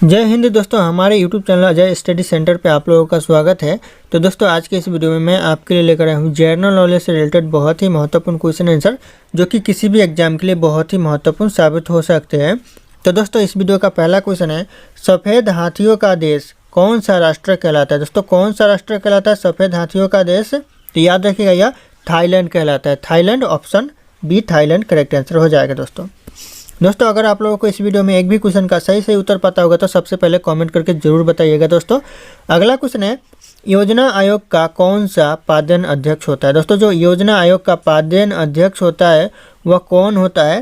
जय हिंद दोस्तों, हमारे YouTube channel Ajay study centre पे आप लोगों का स्वागत है। तो दोस्तों आज के इस वीडियो में मैं आपके लिए लेकर आया हूँ जनरल नॉलेज से रिलेटेड बहुत ही महत्वपूर्ण क्वेश्चन आंसर जो कि किसी भी एग्जाम के लिए बहुत ही महत्वपूर्ण साबित हो सकते हैं। तो दोस्तों इस वीडियो का पहला क्वेश्चन है, सफ़ेद हाथियों का देश कौन सा राष्ट्र कहलाता है। दोस्तों कौन सा राष्ट्र कहलाता है सफ़ेद हाथियों का देश? तो याद रखिएगा यह थाईलैंड कहलाता है। Thailand, option B Thailand correct answer हो जाएगा। दोस्तों अगर आप लोगों को इस वीडियो में एक भी क्वेश्चन का सही उत्तर पता होगा तो सबसे पहले कमेंट करके जरूर बताइएगा। दोस्तों अगला क्वेश्चन है, योजना आयोग का कौन सा पादेन अध्यक्ष होता है। दोस्तों जो योजना आयोग का पादेन अध्यक्ष होता है वह कौन होता है?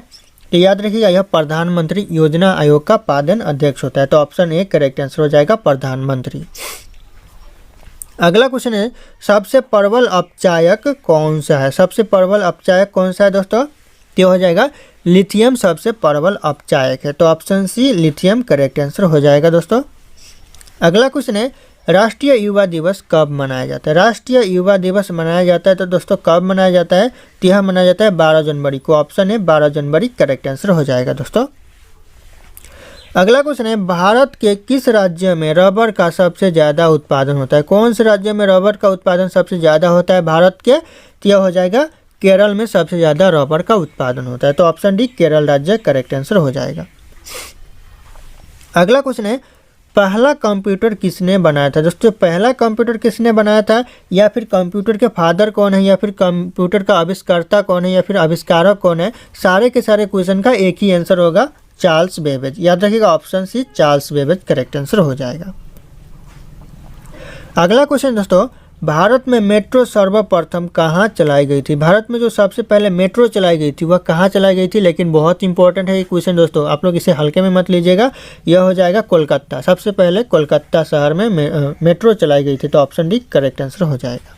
तो याद रखिएगा यह प्रधानमंत्री योजना आयोग का पादेन अध्यक्ष होता है। तो ऑप्शन ए करेक्ट आंसर हो जाएगा, प्रधानमंत्री। अगला क्वेश्चन है, सबसे प्रबल अपचायक कौन सा है। सबसे प्रबल अपचायक कौन सा है दोस्तों? तो हो जाएगा लिथियम सबसे प्रबल अपचायक है। तो option C lithium correct answer हो जाएगा। दोस्तों अगला क्वेश्चन है, राष्ट्रीय युवा दिवस कब मनाया जाता है। राष्ट्रीय युवा दिवस मनाया जाता है तो दोस्तों कब मनाया जाता है? तो यह मनाया जाता है 12 जनवरी को। ऑप्शन है 12 जनवरी करेक्ट आंसर हो जाएगा। दोस्तों अगला क्वेश्चन है, भारत के किस राज्य में रबर का सबसे ज़्यादा उत्पादन होता है। कौन से राज्य में रबर का उत्पादन सबसे ज़्यादा होता है भारत के? तो यह हो जाएगा केरल में सबसे ज़्यादा रबर का उत्पादन होता है। तो ऑप्शन डी केरल राज्य करेक्ट आंसर हो जाएगा। अगला क्वेश्चन है, पहला कंप्यूटर किसने बनाया था। दोस्तों पहला कंप्यूटर किसने बनाया था, या फिर कंप्यूटर के फादर कौन है, या फिर कंप्यूटर का आविष्कर्ता कौन है, या फिर आविष्कारक कौन है? सारे के सारे क्वेश्चन का एक ही आंसर होगा, चार्ल्स बेबेज। याद रखिएगा option C Charles Babbage correct answer हो जाएगा। अगला क्वेश्चन दोस्तों, भारत में मेट्रो सर्वप्रथम कहाँ चलाई गई थी। भारत में जो सबसे पहले मेट्रो चलाई गई थी वह कहाँ चलाई गई थी? लेकिन बहुत इंपॉर्टेंट है ये क्वेश्चन दोस्तों, आप लोग इसे हल्के में मत लीजिएगा। यह हो जाएगा कोलकाता। सबसे पहले कोलकाता शहर में मेट्रो चलाई गई थी। तो ऑप्शन डी करेक्ट आंसर हो जाएगा।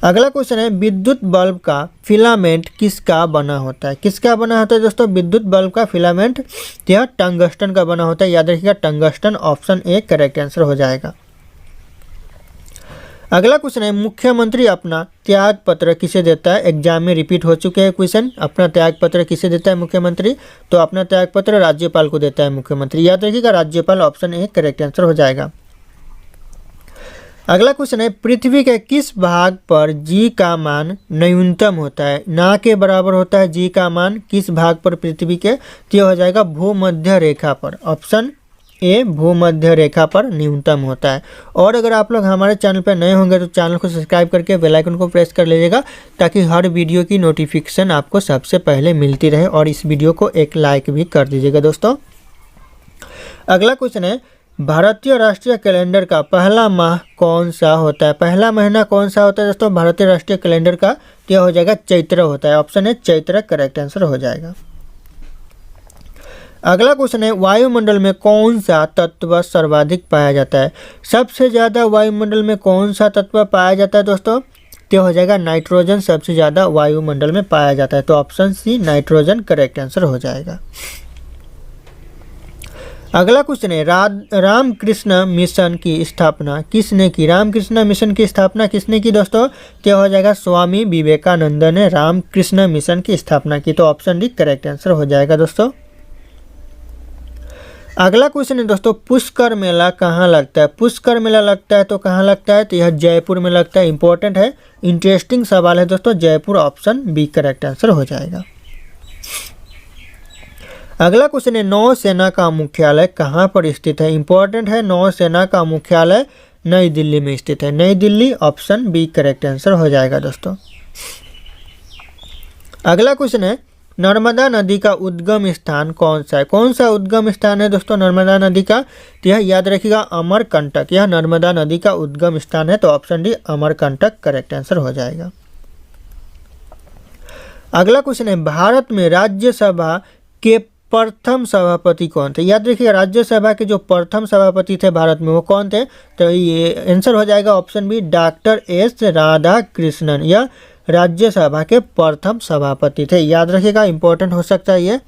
अगला क्वेश्चन है, विद्युत बल्ब का फिलामेंट किसका बना होता है। किसका बना होता है दोस्तों विद्युत बल्ब का फिलामेंट? यह टंगस्टन का बना होता है। याद रखिएगा tungsten, option A correct answer हो जाएगा। अगला क्वेश्चन है, मुख्यमंत्री अपना त्याग पत्र किसे देता है। एग्जाम में रिपीट हो चुके हैं क्वेश्चन। अपना त्याग पत्र किसे देता है मुख्यमंत्री? तो अपना त्याग पत्र राज्यपाल को देता है मुख्यमंत्री। याद रखिएगा राज्यपाल, ऑप्शन ए करेक्ट आंसर हो जाएगा। अगला क्वेश्चन है, पृथ्वी के किस भाग पर जी का मान न्यूनतम होता है। ना के बराबर होता है जी का मान किस भाग पर पृथ्वी के? तो हो जाएगा भूमध्य रेखा पर। ऑप्शन ए भूमध्य रेखा पर न्यूनतम होता है। और अगर आप लोग हमारे चैनल पर नए होंगे तो चैनल को सब्सक्राइब करके बेल आइकन को प्रेस कर लीजिएगा ताकि हर वीडियो की नोटिफिकेशन आपको सबसे पहले मिलती रहे। और इस वीडियो को एक लाइक भी कर दीजिएगा। दोस्तों अगला क्वेश्चन है, भारतीय राष्ट्रीय कैलेंडर का पहला माह कौन सा होता है। पहला महीना कौन सा होता है दोस्तों भारतीय राष्ट्रीय कैलेंडर का? तो यह हो जाएगा चैत्र होता है। ऑप्शन है चैत्र करेक्ट आंसर हो जाएगा। अगला क्वेश्चन है, वायुमंडल में कौन सा तत्व सर्वाधिक पाया जाता है। सबसे ज़्यादा वायुमंडल में कौन सा तत्व पाया जाता है दोस्तों? तो हो जाएगा नाइट्रोजन सबसे ज़्यादा वायुमंडल में पाया जाता है। तो option C nitrogen correct answer हो जाएगा। अगला क्वेश्चन है, रामकृष्ण मिशन की स्थापना किसने की। रामकृष्ण मिशन की स्थापना किसने की दोस्तों? तो हो जाएगा स्वामी विवेकानंद ने रामकृष्ण मिशन की स्थापना की। तो ऑप्शन डी करेक्ट आंसर हो जाएगा। दोस्तों अगला क्वेश्चन है दोस्तों, पुष्कर मेला कहाँ लगता है। पुष्कर मेला लगता है तो कहाँ लगता है? तो यह जयपुर में लगता है। इंपॉर्टेंट है, इंटरेस्टिंग सवाल है दोस्तों, Jaipur, option B correct answer हो जाएगा। अगला क्वेश्चन है, नौसेना का मुख्यालय कहाँ पर स्थित है। इंपॉर्टेंट है, नौसेना का मुख्यालय नई दिल्ली में स्थित है। New Delhi, option B correct answer हो जाएगा। दोस्तों अगला क्वेश्चन है, नर्मदा नदी का उद्गम स्थान कौन सा है। कौन सा उद्गम स्थान है दोस्तों नर्मदा नदी का? तो यह याद रखिएगा अमरकंटक। यह नर्मदा नदी का उद्गम स्थान है। तो option D Amarkantak correct answer हो जाएगा। अगला क्वेश्चन है, भारत में राज्यसभा के प्रथम सभापति कौन थे। याद रखिएगा राज्यसभा के जो प्रथम सभापति थे भारत में वो कौन थे? तो ये आंसर हो जाएगा option B doctor S Radhakrishnan. यह राज्यसभा के प्रथम सभापति थे। याद रखिएगा इंपॉर्टेंट हो सकता है ये।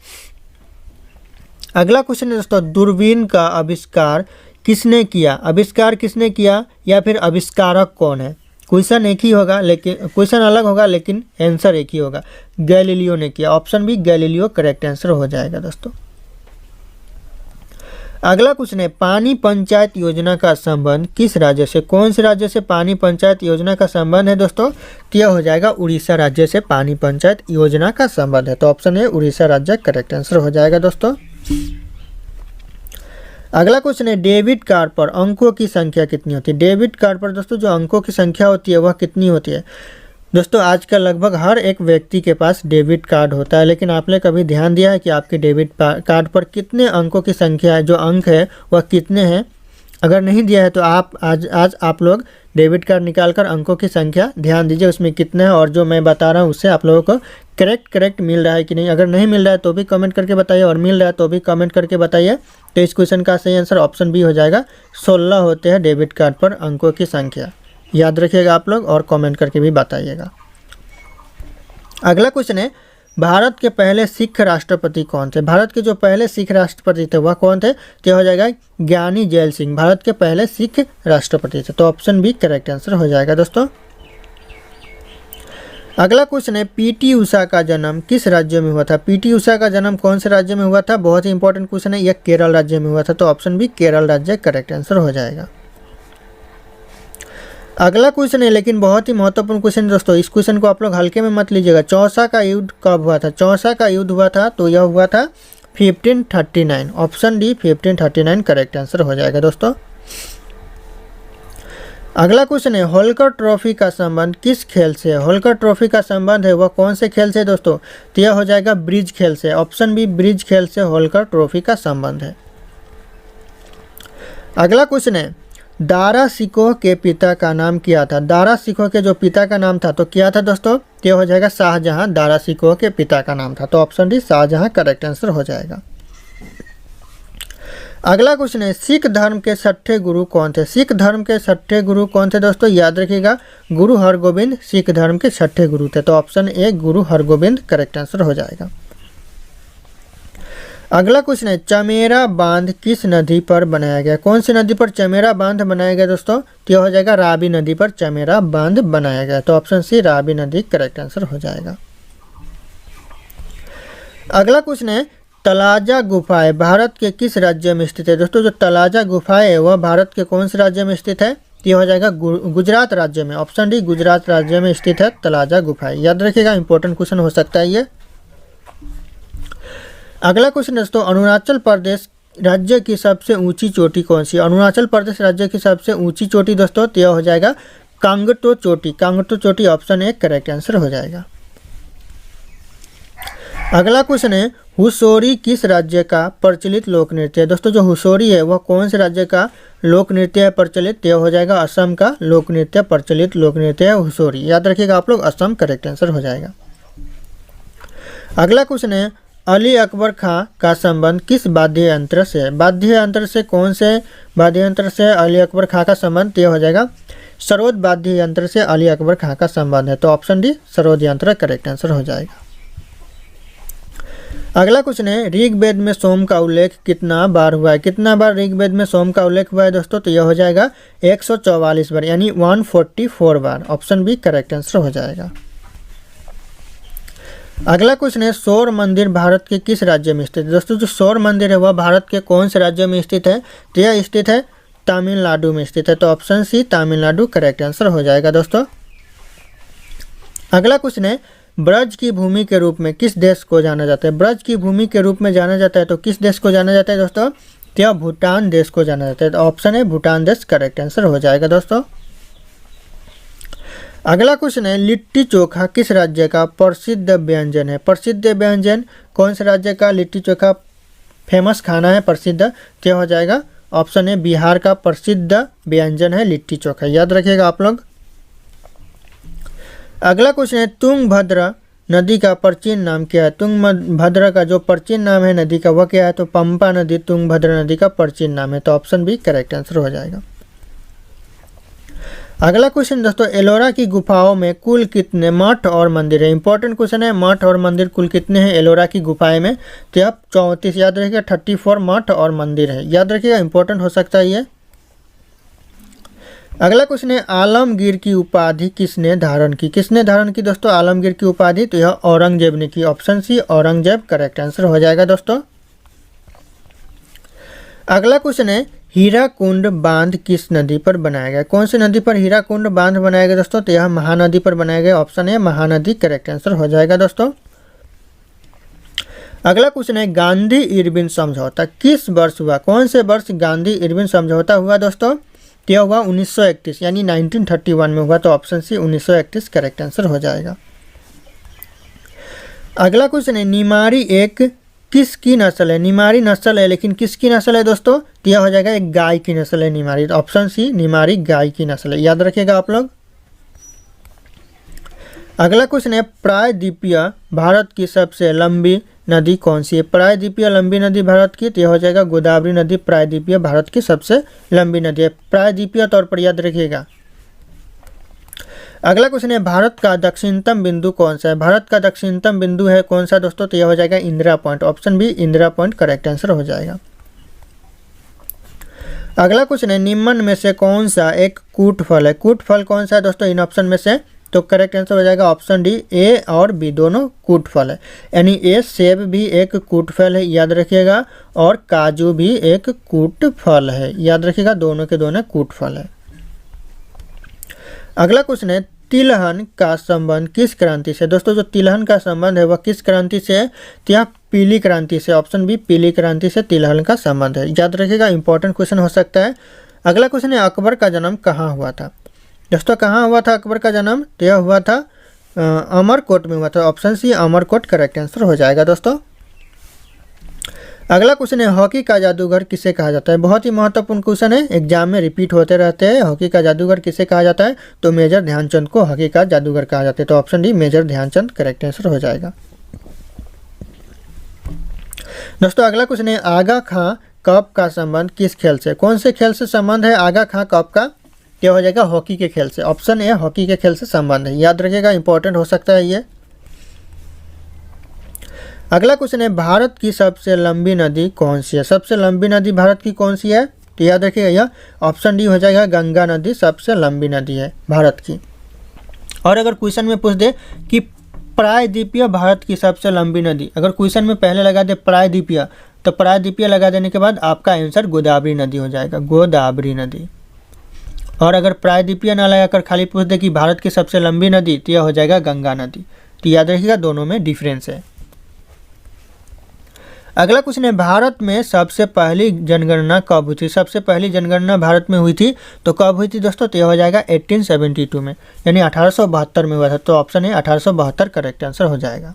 अगला क्वेश्चन है दोस्तों, दूरबीन का आविष्कार किसने किया। आविष्कार किसने किया या फिर आविष्कारक कौन है? क्वेश्चन एक ही होगा लेकिन क्वेश्चन अलग होगा लेकिन आंसर एक ही होगा। गैलीलियो ने किया। Option B Galileo correct answer हो जाएगा दोस्तों। अगला क्वेश्चन है, पानी पंचायत योजना का संबंध किस राज्य से, कौन से राज्य से पानी पंचायत योजना का संबंध है दोस्तों? तो यह हो जाएगा उड़ीसा राज्य से पानी पंचायत योजना का संबंध है। तो ऑप्शन है उड़ीसा राज्य करेक्ट आंसर हो जाएगा दोस्तों। अगला क्वेश्चन है, डेबिट कार्ड पर अंकों की संख्या कितनी होती है? डेबिट कार्ड पर दोस्तों जो अंकों की संख्या होती है वह कितनी होती है? दोस्तों आजकल लगभग हर एक व्यक्ति के पास डेबिट कार्ड होता है, लेकिन आपने कभी ध्यान दिया है कि आपके डेबिट कार्ड पर कितने अंकों की संख्या है, जो अंक है वह कितने हैं? अगर नहीं दिया है तो आप आज आप लोग डेबिट कार्ड निकालकर अंकों की संख्या ध्यान दीजिए उसमें कितने हैं, और जो मैं बता रहा हूँ उससे आप लोगों को करेक्ट मिल रहा है कि नहीं। अगर नहीं मिल रहा है तो भी कमेंट करके बताइए, और मिल रहा है तो भी कमेंट करके बताइए। तो इस क्वेश्चन का सही आंसर ऑप्शन बी हो जाएगा, 16 होते हैं डेबिट कार्ड पर अंकों की संख्या। याद रखिएगा आप लोग, और कमेंट करके भी बताइएगा। अगला क्वेश्चन है, भारत के पहले सिख राष्ट्रपति कौन थे? भारत के जो पहले सिख राष्ट्रपति थे वह कौन थे? तो हो जाएगा ज्ञानी जैल सिंह, भारत के पहले सिख राष्ट्रपति थे। तो ऑप्शन बी करेक्ट आंसर हो जाएगा दोस्तों। अगला क्वेश्चन है, पीटी उषा का जन्म किस राज्य में हुआ था? पीटी उषा का जन्म कौन से राज्य में हुआ था? बहुत ही इंपॉर्टेंट क्वेश्चन है, यह केरल राज्य में हुआ था। तो ऑप्शन बी केरल राज्य करेक्ट आंसर हो जाएगा। अगला क्वेश्चन है, लेकिन बहुत ही महत्वपूर्ण क्वेश्चन दोस्तों, इस क्वेश्चन को आप लोग हल्के में मत लीजिएगा। चौसा का युद्ध कब हुआ था? चौसा का युद्ध हुआ था तो यह हुआ था 1539। ऑप्शन डी 1539 करेक्ट आंसर हो जाएगा दोस्तों। अगला क्वेश्चन है, होलकर ट्रॉफी का संबंध किस खेल से है? होलकर ट्रॉफी का संबंध है वह कौन से खेल से दोस्तों? तो यह हो जाएगा ब्रिज खेल से। ऑप्शन बी ब्रिज खेल से होलकर ट्रॉफी का संबंध है। अगला क्वेश्चन है, दारा शिकोह के पिता का नाम क्या था? दारा शिकोह के जो पिता का नाम था तो क्या था दोस्तों? यह हो जाएगा शाहजहां, दारा शिकोह के पिता का नाम था। तो option D Shah Jahan correct answer हो जाएगा। अगला क्वेश्चन है, सिख धर्म के 6ठे गुरु कौन थे? सिख धर्म के 6ठे गुरु कौन थे दोस्तों? याद रखिएगा, गुरु हरगोविंद सिख धर्म के 6ठे गुरु थे। तो option A Guru Hargovind correct answer हो जाएगा। अगला क्वेश्चन है, चमेरा बांध किस नदी पर बनाया गया? कौन सी नदी पर चमेरा बांध बनाया गया दोस्तों? तो यह हो जाएगा रावी नदी पर चमेरा बांध बनाया गया। तो ऑप्शन सी रावी नदी करेक्ट आंसर हो जाएगा। अगला क्वेश्चन है, तलाजा गुफाएं भारत के किस राज्य में स्थित है? दोस्तों जो तलाजा गुफाएं है वह भारत के कौन से राज्य में स्थित है? तो यह हो जाएगा गुजरात राज्य में। ऑप्शन डी गुजरात राज्य में स्थित है तलाजा गुफाएं। याद रखिएगा, इंपॉर्टेंट क्वेश्चन हो सकता है ये। अगला क्वेश्चन दोस्तों, अरुणाचल प्रदेश राज्य की सबसे ऊंची चोटी कौन सी? अरुणाचल प्रदेश राज्य की सबसे ऊंची चोटी दोस्तों तो यह हो जाएगा कांगटो चोटी। कांगटो चोटी ऑप्शन ए करेक्ट आंसर हो जाएगा। अगला क्वेश्चन है, हुसोरी किस राज्य का प्रचलित लोक नृत्य है? दोस्तों जो हुसोरी है वह कौन से राज्य का लोक नृत्य है प्रचलित? यह हो जाएगा असम का लोक नृत्य, प्रचलित लोक नृत्य है हुसोरी। याद रखिएगा आप लोग, असम करेक्ट आंसर हो जाएगा। अगला क्वेश्चन है, अली अकबर खां का संबंध किस वाद्य यंत्र से है? वाद्य यंत्र से कौन से वाद्य यंत्र से अली अकबर खां का संबंध? यह हो जाएगा सरोद वाद्य यंत्र से अली अकबर खां का संबंध है। तो ऑप्शन डी सरोद यंत्र करेक्ट आंसर हो जाएगा। अगला क्वेश्चन है, ऋग्वेद में सोम का उल्लेख कितना बार हुआ है? कितना बार ऋग्वेद में सोम का उल्लेख हुआ है दोस्तों? तो यह हो जाएगा 144 बार, यानी 144 बार। ऑप्शन बी करेक्ट आंसर हो जाएगा। अगला क्वेश्चन है, सौर मंदिर भारत के किस राज्य में स्थित है? दोस्तों जो सौर मंदिर है वह भारत के कौन से राज्य में स्थित है? तो यह स्थित है तमिलनाडु में स्थित है। तो option C Tamil Nadu correct answer हो जाएगा दोस्तों। अगला क्वेश्चन है, ब्रज की भूमि के रूप में किस देश को जाना जाता है? ब्रज की भूमि के रूप में जाना जाता है तो किस देश को जाना जाता है दोस्तों? तो यह भूटान देश को जाना जाता है। तो ऑप्शन है भूटान देश करेक्ट आंसर हो जाएगा दोस्तों। अगला क्वेश्चन है, लिट्टी चोखा किस राज्य का प्रसिद्ध व्यंजन है? प्रसिद्ध व्यंजन कौन से राज्य का लिट्टी चोखा फेमस खाना है प्रसिद्ध? क्या हो जाएगा? ऑप्शन है बिहार का प्रसिद्ध व्यंजन है लिट्टी चोखा। याद रखिएगा आप लोग। अगला क्वेश्चन है, तुंगभद्रा नदी का प्राचीन नाम क्या है? तुंगभद्रा का जो प्राचीन नाम है नदी का वह क्या है? तो पंपा नदी तुंगभद्रा नदी का प्राचीन नाम है। तो ऑप्शन बी करेक्ट आंसर हो जाएगा। अगला क्वेश्चन दोस्तों, एलोरा की गुफाओं में कुल कितने मठ और मंदिर है? इंपॉर्टेंट क्वेश्चन है, मठ और मंदिर कुल कितने हैं एलोरा की गुफाएं में? तो आप 34 याद रखिएगा, 34 मठ और मंदिर है। याद रखिएगा, इंपॉर्टेंट हो सकता है ये। अगला क्वेश्चन है, आलमगीर की उपाधि किसने धारण की? किसने धारण की दोस्तों आलमगीर की उपाधि? तो यह औरंगजेब ने की। Option C Aurangzeb correct answer हो जाएगा दोस्तों। अगला क्वेश्चन है हीराकुंड बांध किस नदी पर बनाया गया? कौन सी नदी पर हीराकुंड बांध बनाया गया दोस्तों? तो यह महानदी पर बनाया गया। ऑप्शन है महानदी करेक्ट आंसर हो जाएगा दोस्तों। अगला क्वेश्चन है गांधी इरविन समझौता किस वर्ष हुआ? कौन से वर्ष गांधी इरविन समझौता हुआ दोस्तों? तो यह हुआ 1931 यानी 1931 में हुआ। तो ऑप्शन सी 1931 करेक्ट आंसर हो जाएगा। अगला क्वेश्चन है निमाड़ी एक किसकी नस्ल है? निमाड़ी नस्ल है लेकिन किसकी नस्ल है दोस्तों? तो यह हो जाएगा एक गाय की नस्ल है निमाड़ी। तो ऑप्शन सी निमाड़ी गाय की नस्ल है, याद रखिएगा आप लोग। अगला क्वेश्चन है प्रायद्वीपीय भारत की सबसे लंबी नदी कौन सी है? प्रायद्वीपीय लंबी नदी भारत की, तो यह हो जाएगा गोदावरी नदी प्रायद्वीपीय भारत की सबसे लंबी नदी है। प्रायद्वीपीय तौर पर याद रखिएगा। अगला क्वेश्चन है भारत का दक्षिणतम बिंदु कौन सा है? भारत का दक्षिणतम बिंदु है कौन सा दोस्तों? तो यह हो जाएगा Indira point. Option B Indira point correct answer हो जाएगा। अगला क्वेश्चन है निम्न में से कौन सा एक कूट फल है? कूट फल कौन सा है दोस्तों इन ऑप्शन में से? तो करेक्ट आंसर हो जाएगा ऑप्शन डी ए और बी दोनों कूट फल है। यानी ए सेब भी एक कूट फल है, याद रखिएगा, और काजू भी एक कूट फल है, याद रखिएगा, दोनों के दोनों कूट फल है। अगला क्वेश्चन है तिलहन का संबंध किस क्रांति से? दोस्तों जो तिलहन का संबंध है वह किस क्रांति से है? तो यह पीली क्रांति से। ऑप्शन बी पीली क्रांति से तिलहन का संबंध है, याद रखिएगा, इंपॉर्टेंट क्वेश्चन हो सकता है। अगला क्वेश्चन है अकबर का जन्म कहाँ हुआ था? दोस्तों कहाँ हुआ था अकबर का जन्म? तो यह हुआ था अमरकोट में हुआ था। Option C Amarkot correct answer हो जाएगा दोस्तों। अगला क्वेश्चन है हॉकी का जादूगर किसे कहा जाता है? बहुत ही महत्वपूर्ण क्वेश्चन है, एग्जाम में रिपीट होते रहते हैं। हॉकी का जादूगर किसे कहा जाता है? तो मेजर ध्यानचंद को हॉकी का जादूगर कहा जाता है। तो option D major Dhyanchand correct answer हो जाएगा। दोस्तों अगला क्वेश्चन है आगा खां कप का संबंध किस खेल से? कौन से खेल से संबंध है आगा खां कप का? क्या हो जाएगा हॉकी के खेल से। ऑप्शन ए हॉकी के खेल से संबंध है, याद रखिएगा, इंपॉर्टेंट हो सकता है ये। अगला क्वेश्चन है भारत की सबसे लंबी नदी कौन सी है? सबसे लंबी नदी भारत की कौन सी है? तो याद रखिएगा यह ऑप्शन डी हो जाएगा गंगा नदी सबसे लंबी नदी है भारत की। और अगर क्वेश्चन में पूछ दे कि प्रायद्वीपीय भारत की सबसे लंबी नदी, अगर क्वेश्चन में पहले लगा दे प्रायद्वीपीय, तो प्रायद्वीपीय लगा देने के बाद आपका आंसर गोदावरी नदी हो जाएगा, गोदावरी नदी। और अगर प्रायद्वीपीय ना लगाकर खाली पूछ दे कि भारत की सबसे लंबी नदी, तो यह हो जाएगा गंगा नदी। तो याद रखिएगा दोनों में डिफरेंस है। अगला क्वेश्चन है भारत में सबसे पहली जनगणना कब हुई थी? सबसे पहली जनगणना भारत में हुई थी तो कब हुई थी दोस्तों? तो यह हो जाएगा 1872 में, यानी 1872 में हुआ था। तो ऑप्शन है 1872 करेक्ट आंसर हो जाएगा।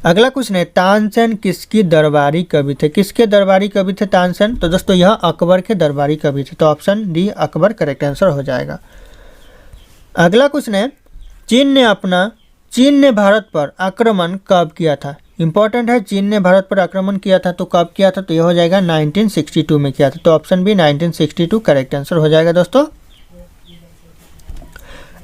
अगला क्वेश्चन है तानसेन किसकी दरबारी कवि थे? किसके दरबारी कवि थे तानसेन? तो दोस्तों यह अकबर के दरबारी कवि थे। तो option D Akbar correct answer हो जाएगा। अगला क्वेश्चन है चीन ने भारत पर आक्रमण कब किया था? इंपॉर्टेंट है, चीन ने भारत पर आक्रमण किया था तो कब किया था? तो यह हो जाएगा 1962 में किया था। तो ऑप्शन बी 1962 करेक्ट आंसर हो जाएगा दोस्तों।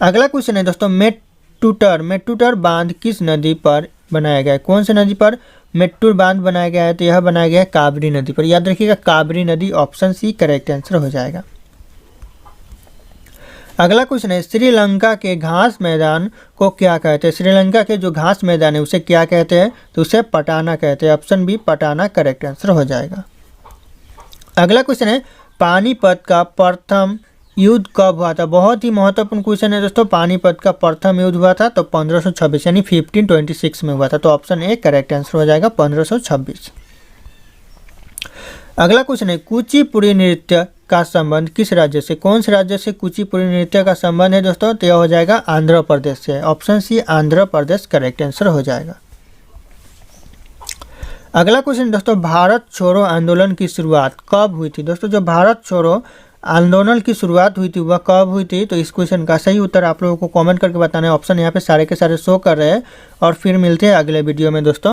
अगला क्वेश्चन है दोस्तों मेट्टूर बांध किस नदी पर बनाया गया है? कौन सी नदी पर मेट्टूर बांध बनाया गया है? तो यह बनाया गया है काबरी नदी पर, याद रखिएगा काबरी नदी। ऑप्शन सी करेक्ट आंसर हो जाएगा। अगला क्वेश्चन है श्रीलंका के घास मैदान को क्या कहते हैं? श्रीलंका के जो घास मैदान है उसे क्या कहते हैं? तो उसे पटाना कहते हैं। ऑप्शन बी पटाना करेक्ट आंसर हो जाएगा। अगला क्वेश्चन है पानीपत का प्रथम युद्ध कब हुआ था? बहुत ही महत्वपूर्ण क्वेश्चन है दोस्तों। पानीपत का प्रथम युद्ध हुआ था तो 1526 यानी 1526 में हुआ था। तो ऑप्शन ए करेक्ट आंसर हो जाएगा 1526। अगला क्वेश्चन है कुचिपुड़ी नृत्य का संबंध किस राज्य से? कौन से राज्य से कुचिपुड़ी नृत्य का संबंध है दोस्तों? तो यह हो जाएगा आंध्र प्रदेश से। Option C Andhra Pradesh correct answer हो जाएगा। अगला क्वेश्चन दोस्तों भारत छोड़ो आंदोलन की शुरुआत कब हुई थी? दोस्तों जो भारत छोड़ो आंदोलन की शुरुआत हुई थी वह कब हुई थी? तो इस क्वेश्चन का सही उत्तर आप लोगों को कमेंट करके बताना है। ऑप्शन यहाँ पे सारे के सारे शो कर रहे हैं। और फिर मिलते हैं अगले वीडियो में दोस्तों।